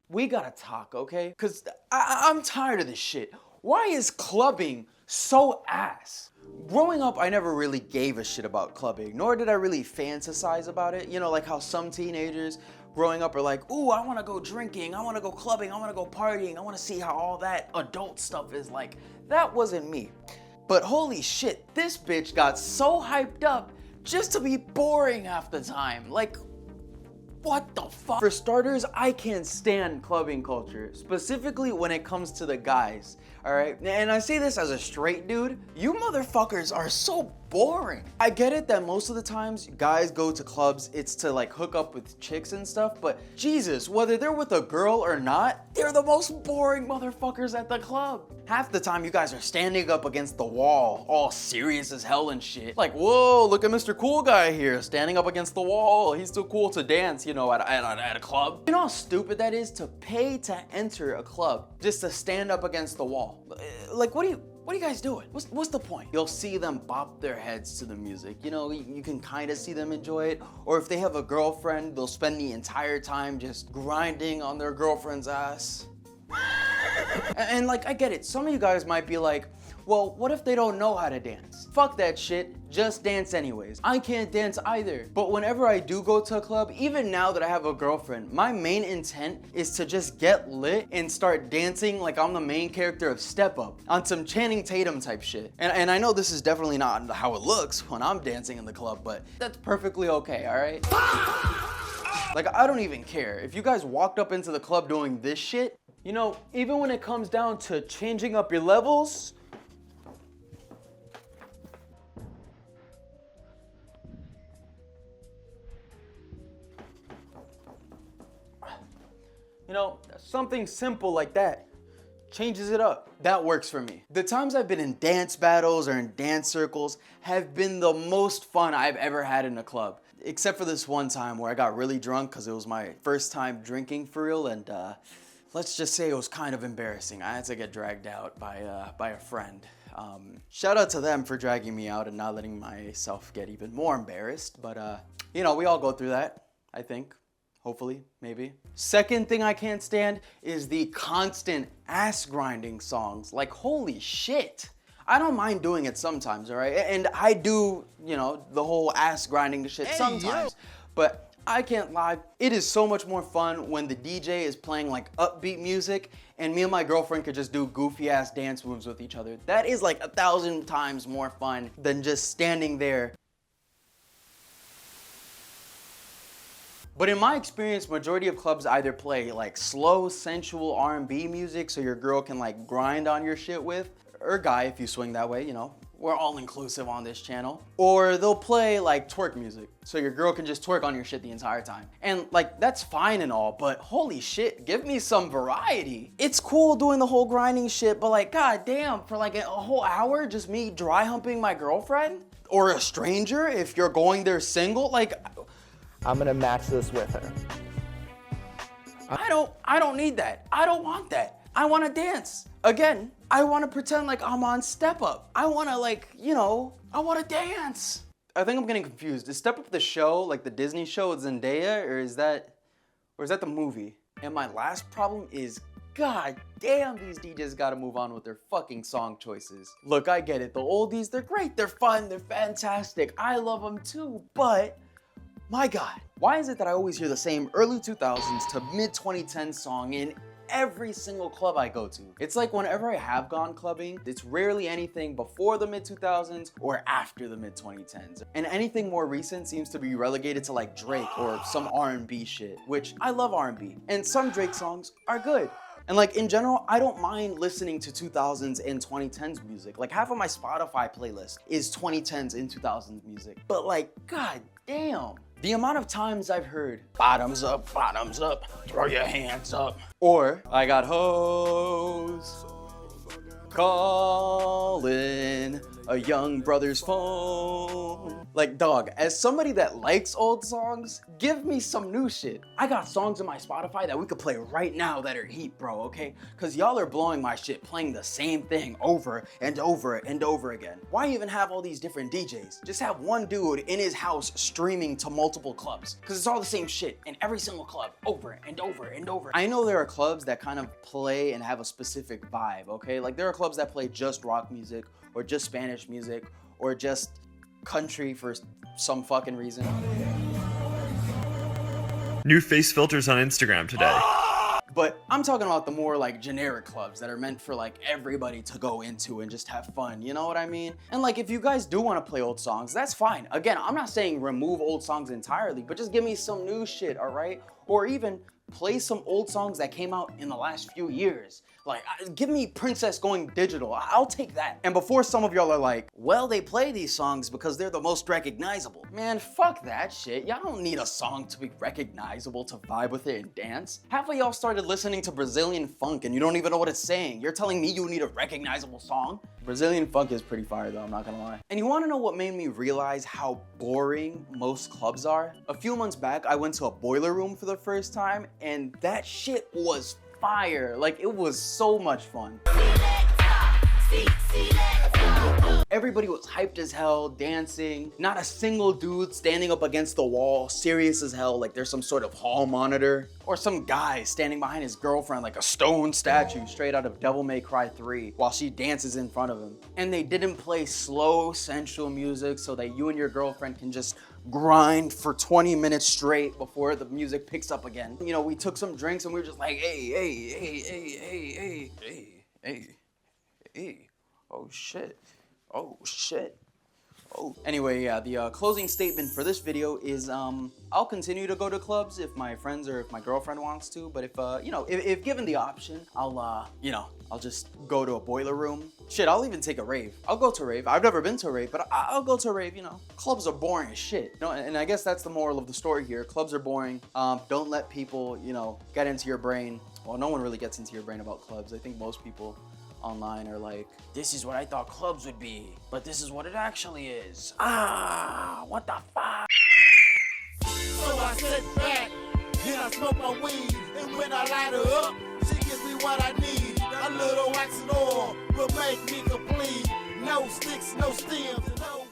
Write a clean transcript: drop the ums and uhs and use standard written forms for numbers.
We gotta talk, okay? Cause I'm tired of this shit. Why is clubbing so ass? Growing up, I never really gave a shit about clubbing, nor did I really fantasize about it. You know, like how some teenagers growing up are like, ooh, I wanna go drinking, I wanna go clubbing, I wanna go partying, I wanna see how all that adult stuff is like. That wasn't me. But holy shit, this bitch got so hyped up just to be boring half the time. Like, what the fuck? For starters, I can't stand clubbing culture, specifically when it comes to the guys, all right? And I say this as a straight dude, you motherfuckers are so boring. I get it that most of the times guys go to clubs, it's to like hook up with chicks and stuff, but Jesus, whether they're with a girl or not, they're the most boring motherfuckers at the club. Half the time you guys are standing up against the wall, all serious as hell and shit. Like, whoa, look at Mr. Cool Guy here, standing up against the wall. He's too cool to dance, you know, at a club. You know how stupid that is to pay to enter a club just to stand up against the wall? Like, what are you guys doing? What's the point? You'll see them bop their heads to the music. You know, you can kind of see them enjoy it. Or if they have a girlfriend, they'll spend the entire time just grinding on their girlfriend's ass. And like, I get it. Some of you guys might be like, well, what if they don't know how to dance? Fuck that shit, just dance anyways. I can't dance either. But whenever I do go to a club, even now that I have a girlfriend, my main intent is to just get lit and start dancing like I'm the main character of Step Up on some Channing Tatum type shit. And I know this is definitely not how it looks when I'm dancing in the club, but that's perfectly okay, all right? Like, I don't even care. If you guys walked up into the club doing this shit, you know, even when it comes down to changing up your levels, you know, something simple like that changes it up. That works for me. The times I've been in dance battles or in dance circles have been the most fun I've ever had in a club. Except for this one time where I got really drunk because it was my first time drinking for real, and let's just say it was kind of embarrassing. I had to get dragged out by a friend. Shout out to them for dragging me out and not letting myself get even more embarrassed, but you know, we all go through that, I think. Hopefully, maybe. Second thing I can't stand is the constant ass grinding songs. Like, holy shit. I don't mind doing it sometimes, all right? And I do, you know, the whole ass grinding shit sometimes. But I can't lie, it is so much more fun when the DJ is playing like upbeat music and me and my girlfriend could just do goofy ass dance moves with each other. That is like 1,000 times more fun than just standing there. But in my experience, majority of clubs either play like slow, sensual R&B music so your girl can like grind on your shit with, or guy if you swing that way, you know, we're all inclusive on this channel. Or they'll play like twerk music so your girl can just twerk on your shit the entire time. And like, that's fine and all, but holy shit, give me some variety. It's cool doing the whole grinding shit, but like, god damn, for like a whole hour, just me dry humping my girlfriend? Or a stranger if you're going there single? Like, I'm gonna match this with her. I don't need that. I don't want that. I wanna dance. Again, I wanna pretend like I'm on Step Up. I wanna like, you know, I wanna dance. I think I'm getting confused. Is Step Up the show, like the Disney show with Zendaya, or is that the movie? And my last problem is, god damn, these DJs gotta move on with their fucking song choices. Look, I get it. The oldies, they're great, they're fun, they're fantastic. I love them too, but my god, why is it that I always hear the same early 2000s to mid 2010s song in every single club I go to? It's like whenever I have gone clubbing, it's rarely anything before the mid 2000s or after the mid 2010s. And anything more recent seems to be relegated to like Drake or some R&B shit, which I love R&B. And some Drake songs are good. And like in general, I don't mind listening to 2000s and 2010s music. Like half of my Spotify playlist is 2010s and 2000s music. But like, god damn. The amount of times I've heard bottoms up, throw your hands up. Or I got hoes calling a young brother's phone. Like, dog, as somebody that likes old songs, give me some new shit. I got songs in my Spotify that we could play right now that are heat, bro, okay? Cause y'all are blowing my shit playing the same thing over and over and over again. Why even have all these different DJs? Just have one dude in his house streaming to multiple clubs. Cause it's all the same shit in every single club over and over and over. I know there are clubs that kind of play and have a specific vibe, okay? Like there are clubs that play just rock music or just Spanish music or just country for some fucking reason. New face filters on Instagram today. But I'm talking about the more like generic clubs that are meant for like everybody to go into and just have fun, you know what I mean? And like if you guys do want to play old songs, that's fine. Again, I'm not saying remove old songs entirely, but just give me some new shit, all right? Or even play some old songs that came out in the last few years. Like, give me Princess going digital. I'll take that. And before some of y'all are like, well, they play these songs because they're the most recognizable. Man, fuck that shit. Y'all don't need a song to be recognizable to vibe with it and dance. Half of y'all started listening to Brazilian funk and you don't even know what it's saying. You're telling me you need a recognizable song? Brazilian funk is pretty fire though, I'm not gonna lie. And you wanna know what made me realize how boring most clubs are? A few months back, I went to a boiler room for the first time and that shit was fire. Like, it was so much fun. Everybody was hyped as hell, dancing. Not a single dude standing up against the wall, serious as hell, like there's some sort of hall monitor. Or some guy standing behind his girlfriend like a stone statue straight out of Devil May Cry 3 while she dances in front of him. And they didn't play slow, sensual music so that you and your girlfriend can just grind for 20 minutes straight before the music picks up again. You know, we took some drinks and we were just like, hey, oh shit. Anyway, yeah, the closing statement for this video is I'll continue to go to clubs if my friends or if my girlfriend wants to, but if if given the option, I'll just go to a boiler room. Shit, I'll even take a rave. I'll go to a rave. I've never been to a rave, but I'll go to a rave, you know. Clubs are boring as shit. No, and I guess that's the moral of the story here. Clubs are boring. Don't let people, get into your brain. Well, no one really gets into your brain about clubs. I think most people online are like, this is what I thought clubs would be, but this is what it actually is. What the fuck? So I sit back, and I smoke my weed, and when I light her up, she gives me what I need. A little wax and oil will make me complete. No sticks, no stems, and no